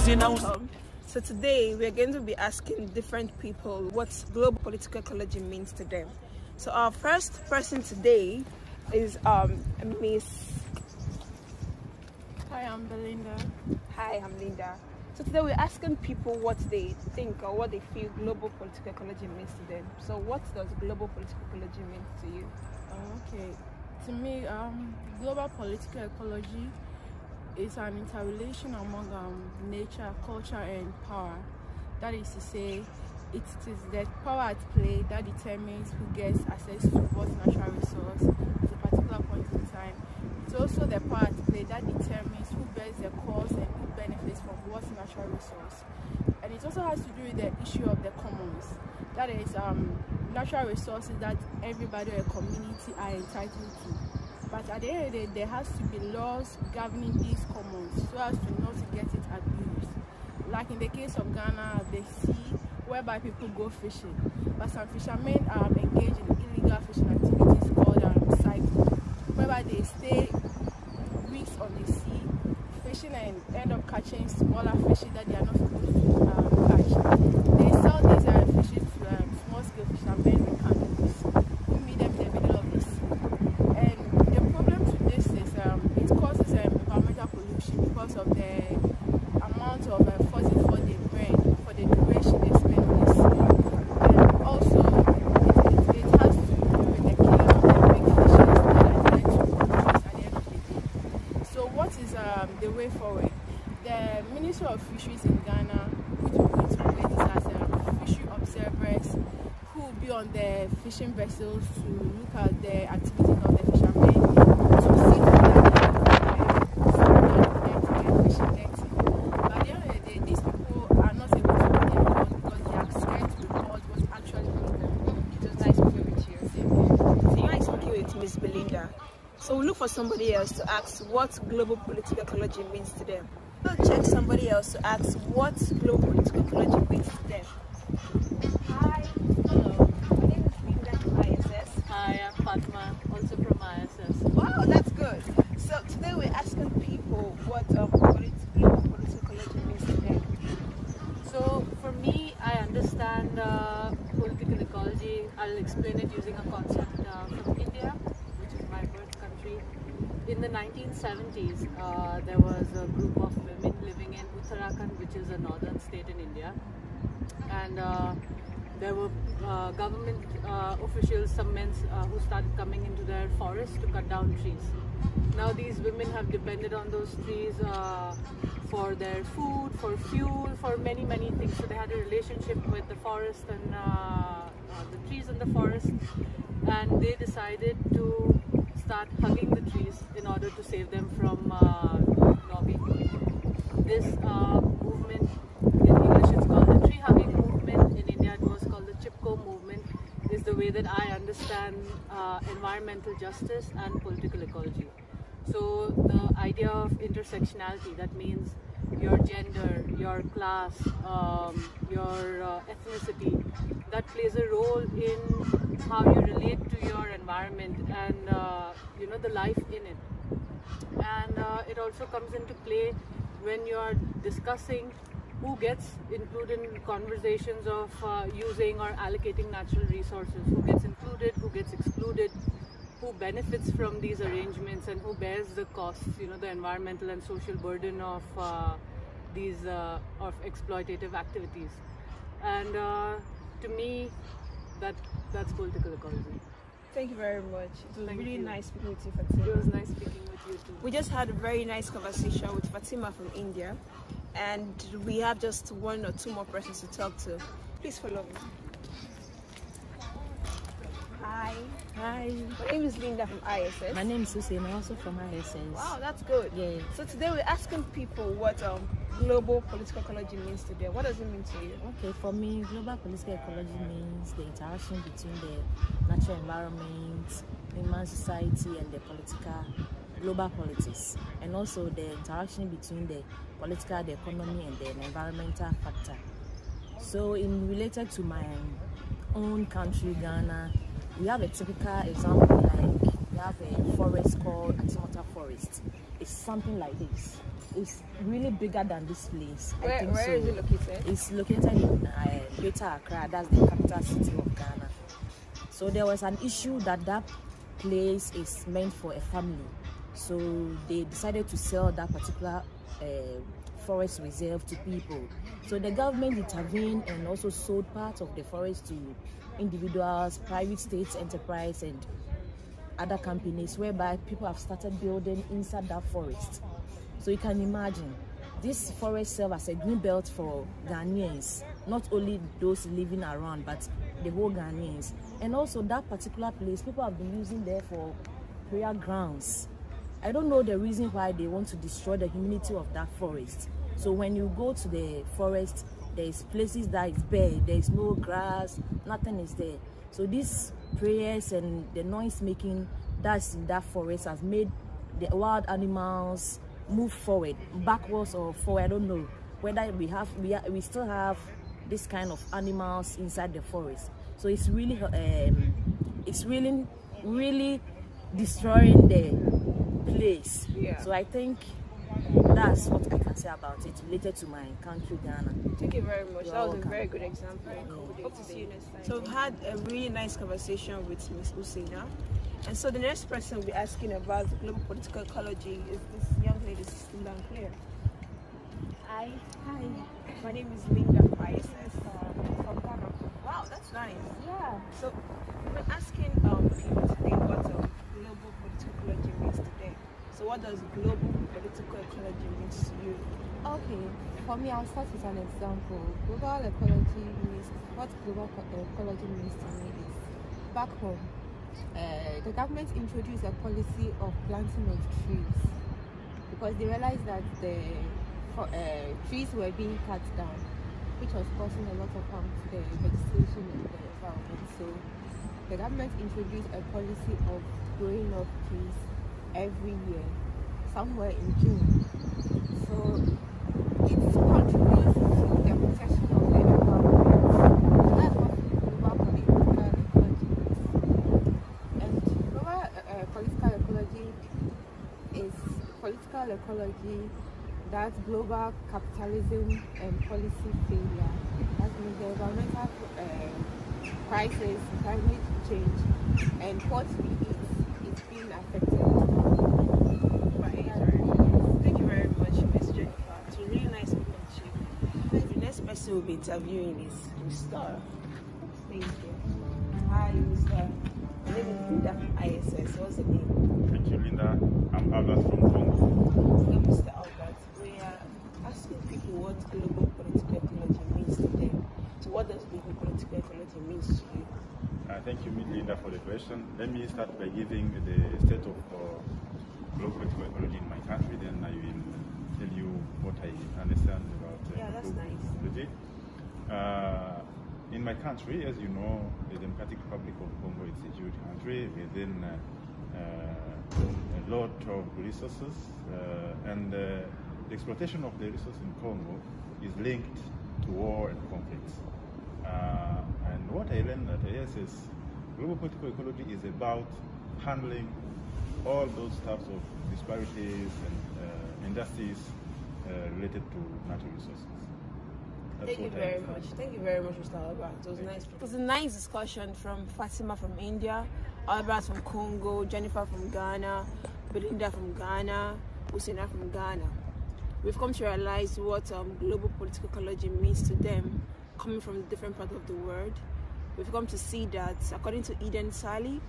So today we're going to be asking different people what global political ecology means to them. So our first person today is Miss. Hi, I'm Belinda. Hi, I'm Linda. So today we're asking people what they think or what they feel global political ecology means to them. So what does global political ecology mean to you? Okay, to me, global political ecology is an interrelation among nature, culture, and power. That is to say, it is the power at play that determines who gets access to what natural resource at a particular point in time. It's also the power at play that determines who bears the cost and who benefits from what natural resource. And it also has to do with the issue of the commons. That is natural resources that everybody or a community are entitled to. But at the end of the day, there has to be laws governing these commons so as to not to get it abused. Like in the case of Ghana, the sea, whereby people go fishing. But some fishermen engage in illegal fishing activities called cycling, whereby they stay weeks on the sea, fishing and end up catching smaller fishes that they are not supposed to catch. They sell these fishes to small-scale fishermen with canoes who meet them in the middle of the sea. And the problem to this is it causes environmental pollution because of the amount of fossil fuel they burn for the duration they spend on the sea. And also, it has to do with the killing of the big fishes that are trying to produce at the end of the day. So what is the way forward? The Ministry of Fisheries in Ghana, which will go into place as fishery observers who will be on the fishing vessels to look at the activities of the fishermen, to see that they fishing netting. But at the end of the day, these people are not able to do their work because they are scared to report what's actually going on. It was nice speaking with you. Nice speaking with Miss Belinda. So we'll look for somebody else to ask what global political ecology means to them. We'll check somebody else to ask what global political ecology means to them. Hi. Hello. My name is Linda from ISS. Hi, I'm Fatma, also from ISS. Wow, that's good. So today we're asking people what global political ecology means to them. So, for me, I understand political ecology. I'll explain it using a concept from India, which is my birth country. In the 1970s, there was a group of women living in Uttarakhand, which is a northern state in India. And there were government officials, some men who started coming into their forests to cut down trees. Now these women have depended on those trees for their food, for fuel, for many, many things. So they had a relationship with the forest and the trees in the forest. And they decided to start hugging the trees in order to save them from logging. This movement, in English it's called the tree hugging movement, in India it was called the Chipko movement, is the way that I understand environmental justice and political ecology. So the idea of intersectionality, that means your gender, your class, your ethnicity, that plays a role in how you relate to your environment and the life in it. And it also comes into play when you are discussing who gets included in conversations of using or allocating natural resources, who gets included, who gets excluded, who benefits from these arrangements and who bears the costs, the environmental and social burden of these of exploitative activities. And to me, that's political ecology. Thank you very much. It was Thank really you. nice speaking with you, Fatima. It was nice speaking with you too. We just had a very nice conversation with Fatima from India, and we have just one or two more persons to talk to. Please follow me. Hi. Hi, My name is Linda from ISS. my name is Susie and I'm also from ISS. Wow, that's good. Yeah. So today we're asking people what global political ecology means to them. What does it mean to you? Okay, for me, global political ecology means the interaction between the natural environment, human society, and the political, global politics, and also the interaction between the political, the economy, and the environmental factor. So, in related to my own country, Ghana, we have a typical example like we have a forest called Atimota Forest. It's something like this. is really bigger than this place. I Where, think where so. is it located? It's located in Greater Accra, that's the capital city of Ghana. So there was an issue that place is meant for a family. So they decided to sell that particular forest reserve to people. So the government intervened and also sold part of the forest to individuals, private states, enterprise, and other companies, whereby people have started building inside that forest. So you can imagine, this forest serves as a green belt for Ghanaians, not only those living around, but the whole Ghanaians. And also that particular place, people have been using there for prayer grounds. I don't know the reason why they want to destroy the humidity of that forest. So when you go to the forest, there's places that is bare, there's no grass, nothing is there. So these prayers and the noise making that's in that forest has made the wild animals move forward, backwards or forward. I don't know whether we still have this kind of animals inside the forest. So it's really destroying the place. Yeah. So I think that's what I can say about it related to my country, Ghana. Thank you very much. You're That was welcome. a very good example. Hope to see you next time. So we've had a really nice conversation with Ms. Usaina. And so the next person we'll be asking about global political ecology is this young lady, Linda Clear. Hi. Hi. My name is Linda from ISS from Ghana. Wow, that's nice. Yeah. So we've been asking people today what global political ecology means today. So what does global political ecology mean to you? Okay. For me, I'll start with an example. Global ecology means what global ecology means to me is back home. The government introduced a policy of planting of trees because they realized that the trees were being cut down, which was causing a lot of harm to the vegetation and the environment. So the government introduced a policy of growing up trees every year, somewhere in June. So it contributes to the protection of the environment. That's what global political ecology is. And global political ecology is political ecology that's global capitalism and policy failure. That means the environmental crisis, climate change, and what we eat is being affected. Thank you very much, Ms. Jennifer. It's a really nice speaking to you. The next person we'll be interviewing is Mr. Thank you. Hi, Mr. My name is Linda from ISS. What's the name? Thank you, Linda. I'm Albert from Congo. Hello, Mr. Albert. We are asking people what global political ecology means to them. So what does global political ecology mean to you? Thank you, Linda, for the question. Let me start by giving the state of global political ecology in my country, then I will tell you what I understand about that's global nice. ecology. In my country, as you know, the Democratic Republic of Congo is a huge country within a lot of resources, and the exploitation of the resources in Congo is linked to war and conflicts. And what I learned at IS is global political ecology is about handling all those types of disparities and injustices related to natural resources. That's Thank you what I very understand. much. Thank you very much, Mr. Albert. It was nice. It was a nice discussion from Fatima from India, Albert from Congo, Jennifer from Ghana, Belinda from Ghana, Usaina from Ghana. We've come to realize what global political ecology means to them, coming from different parts of the world. We've come to see that, according to Eden Sally,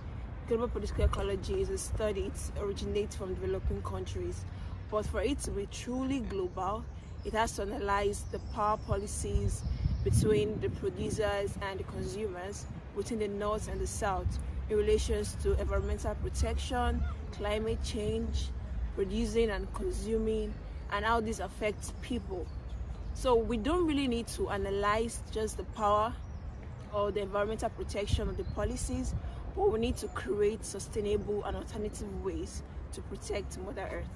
global political ecology is a study. It originates from developing countries. But for it to be truly global, it has to analyze the power policies between the producers and the consumers, between the North and the South, in relations to environmental protection, climate change, producing and consuming, and how this affects people. So we don't really need to analyze just the power or the environmental protection of the policies, but we need to create sustainable and alternative ways to protect Mother Earth.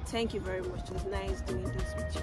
Thank you very much. It was nice doing this with you.